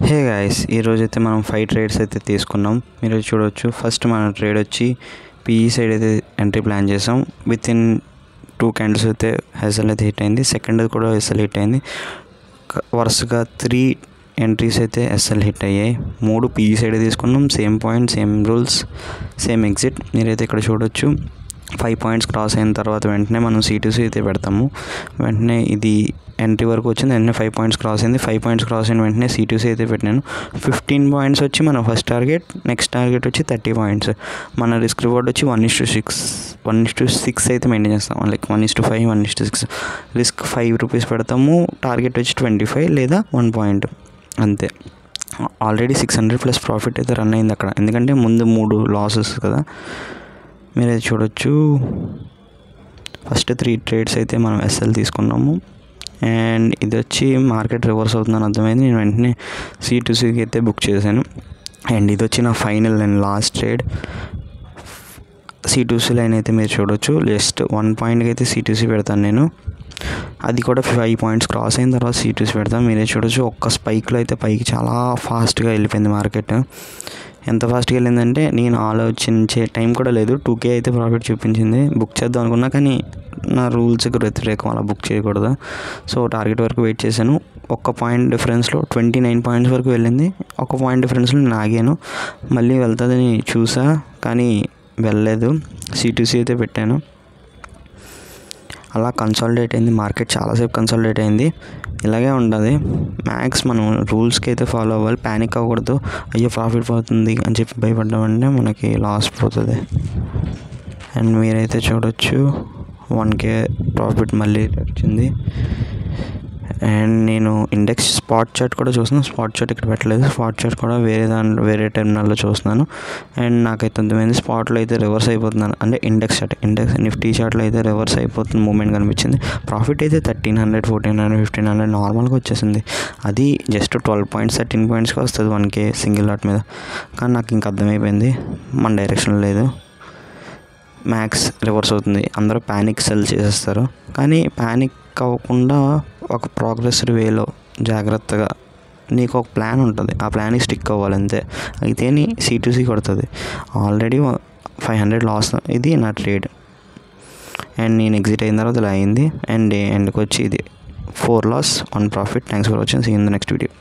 Hey guys, ఈరోజైతే మనం 5 trades అయితే తీసుకున్నాం. మీరు చూడవచ్చు. ఫస్ట్ మన ట్రేడ్ వచ్చి పీఈ సైడ్ అయితే ఎంట్రీ ప్లాన్ చేసాం. విత్ ఇన్ 2 క్యాండిల్స్ అయితే ఎస్ఎల్ అయితే హిట్ అయింది. సెకండ్ కూడా ఎస్ఎల్ హిట్ అయింది. వరుసగా 3 ఎంట్రీస్ అయితే ఎస్ఎల్ హిట్ అయ్యాయి. 3 పీఈ సైడ్ తీసుకున్నాం. Same point, same rules, same exit. మీరైతే ఇక్కడ చూడవచ్చు. 5 పాయింట్స్ క్రాస్ అయిన తర్వాత వెంటనే మనం C2C అయితే పెడతాము. వెంటనే ఇది ఎంట్రీ వరకు వచ్చింది. వెంటనే 5 పాయింట్స్ క్రాస్ అయింది. 5 పాయింట్స్ క్రాస్ అయిన వెంటనే C2C అయితే పెట్టినాను. 15 పాయింట్స్ వచ్చి మన ఫస్ట్ టార్గెట్. నెక్స్ట్ టార్గెట్ వచ్చి 30 పాయింట్స్. మన రిస్క్ రివార్డ్ వచ్చి 1:6 అయితే మెయింటైన్ చేస్తాం. లైక్ 1:5, 1:6. రిస్క్ 5 రూపీస్ పెడతాము. టార్గెట్ వచ్చి 25 లేదా 1 పాయింట్ అంతే. ఆల్రెడీ 600+ ప్రాఫిట్ అయితే రన్ అయింది అక్కడ, ఎందుకంటే ముందు 3 లాసెస్ కదా. మీరైతే చూడొచ్చు. ఫస్ట్ 3 ట్రేడ్స్ అయితే మనం ఎస్ఎల్ తీసుకున్నాము. అండ్ ఇది వచ్చి మార్కెట్ రివర్స్ అవుతుందని అర్థమైంది. నేను వెంటనే C2Cకి అయితే బుక్ చేశాను. అండ్ ఇది వచ్చి నా final and last trade. C2C line అయితే మీరు చూడొచ్చు. జస్ట్ 1 పాయింట్కి అయితే C2C పెడతాను నేను. అది కూడా 5 పాయింట్స్ క్రాస్ అయిన తర్వాత C2C పెడతాను. మీరే చూడొచ్చు. ఒక్క స్పైక్లో అయితే పైకి చాలా ఫాస్ట్గా వెళ్ళిపోయింది మార్కెట్. ఎంత ఫాస్ట్గా వెళ్ళిందంటే నేను ఆలోచించే టైం కూడా లేదు. 2K అయితే ప్రాఫిట్ చూపించింది. బుక్ చేద్దాం అనుకున్నా, కానీ నా రూల్స్కి వ్యతిరేకం, అలా బుక్ చేయకూడదు. సో టార్గెట్ వరకు వెయిట్ చేశాను. 1 పాయింట్ డిఫరెన్స్లో 29 పాయింట్స్ వరకు వెళ్ళింది. 1 పాయింట్ డిఫరెన్స్లో నేను ఆగాను. మళ్ళీ వెళ్తుందని చూసా, కానీ వెళ్ళలేదు. C2C అయితే పెట్టాను. అలా కన్సాలిడేట్ అయింది మార్కెట్. చాలాసేపు కన్సాలిడేట్ అయింది. ఇలాగే ఉంటుంది. మ్యాక్స్ మనం రూల్స్కి అయితే ఫాలో అవ్వాలి. ప్యానిక్ అవ్వకూడదు. అయ్యో ప్రాఫిట్ పోతుంది అని చెప్పి భయపడ్డామంటే మనకి లాస్ పోతుంది. అండ్ మీరైతే చూడొచ్చు. 1K ప్రాఫిట్ మళ్ళీ వచ్చింది. అండ్ నేను ఇండెక్స్ స్పాట్ చార్ట్ కూడా చూస్తున్నాను. స్పాట్ చార్ట్ ఇక్కడ పెట్టలేదు. స్పాట్ చార్ట్ కూడా వేరే టెర్మినల్లో చూస్తున్నాను. అండ్ నాకైతే అర్థమైంది. స్పాట్లో అయితే రివర్స్ అయిపోతున్నాను. అంటే ఇండెక్స్ నిఫ్టీ చార్ట్లో అయితే రివర్స్ అయిపోతుంది మూమెంట్ కనిపించింది. ప్రాఫిట్ అయితే 1300, 1400, 1500 నార్మల్గా వచ్చేసింది. అది జస్ట్ 12 పాయింట్స్, 13 పాయింట్స్కి వస్తుంది 1K సింగిల్ లాట్ మీద. కానీ నాకు ఇంకా అర్థమైపోయింది మన డైరెక్షన్ లేదు. మ్యాక్స్ రివర్స్ అవుతుంది. అందరూ ప్యానిక్ సెల్ చేసేస్తారు. కానీ ప్యానిక్ అవ్వకుండా ఒక ప్రోగ్రెసివ్ వేలో జాగ్రత్తగా నీకు ఒక ప్లాన్ ఉంటుంది. ఆ ప్లాన్కి స్టిక్ అవ్వాలి అంతే. అయితేని C2C కొడుతుంది. Already 500 loss. ఇది నా ట్రేడ్. అండ్ నేను ఎగ్జిట్ అయిన తర్వాత ఇలా అయింది. అండ్ ఎండ్కి వచ్చి ఇది 4 loss 1 profit. Thanks for watching. See in the next video.